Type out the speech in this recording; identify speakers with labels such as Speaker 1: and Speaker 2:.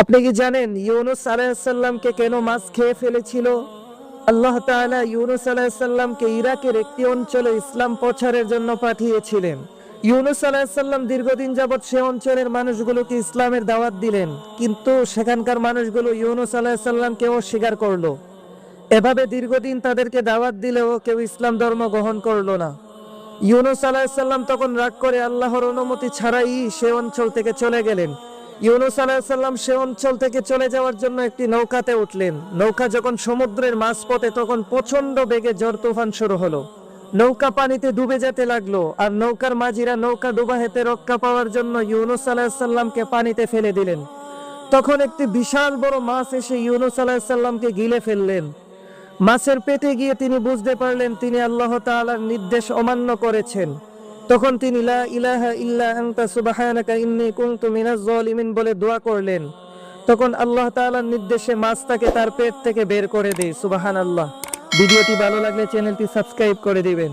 Speaker 1: আপনি কি জানেন ইউনূস আলাইহিস সালামকে কেন মাছ খেয়ে ফেলেছিল? আল্লাহ তাআলা ইউনূস আলাইহিস সালামকে ইরাকের একটি অঞ্চলে ইসলাম প্রচারের জন্য পাঠিয়েছিলেন। ইউনূস আলাইহিস সালাম দীর্ঘদিন যাবৎ সে অঞ্চলের মানুষগুলোকে ইসলামের দাওয়াত দিলেন, কিন্তু সেখানকার মানুষগুলো ইউনূস আলাইহিস সালামকে অস্বীকার করলো। এভাবে দীর্ঘদিন তাদেরকে দাওয়াত দিলেও কেউ ইসলাম ধর্ম গ্রহণ করলো না। ইউনূস আলাইহিস সালাম তখন রাগ করে আল্লাহর অনুমতি ছাড়াই সে অঞ্চল থেকে চলে গেলেন। ইউনূস আলাইহিস সালাম সে অঞ্চল থেকে চলে যাওয়ার জন্য একটি নৌকাতে উঠলেন। নৌকা যখন সমুদ্রের মাঝপথে, তখন প্রচন্ড বেগে ঝড় তুফান শুরু হলো। নৌকা পানিতে ডুবে যেতে লাগলো, আর নৌকার মাঝিরা নৌকা ডুবা হতে রক্ষা পাওয়ার জন্য ইউনূস আলাইহিস সালামকে পানিতে ফেলে দিলেন। তখন একটি বিশাল বড় মাছ এসে ইউনূস আলাইহিস সালামকে গিলে ফেললেন। মাছের পেটে গিয়ে তিনি বুঝতে পারলেন তিনি আল্লাহ তাআলার নির্দেশ অমান্য করেছেন। তখন তিনি লা ইলাহা ইল্লা আনতা সুবহানাকা ইন্নী কুনতু মিনাজ জালিমিন বলে দোয়া করলেন। তখন আল্লাহ তাআলার নির্দেশে মাছ তাকে তার পেট থেকে বের করে দেয়। সুবহানাল্লাহ। ভিডিওটি ভালো লাগলে চ্যানেলটি সাবস্ক্রাইব করে দিবেন।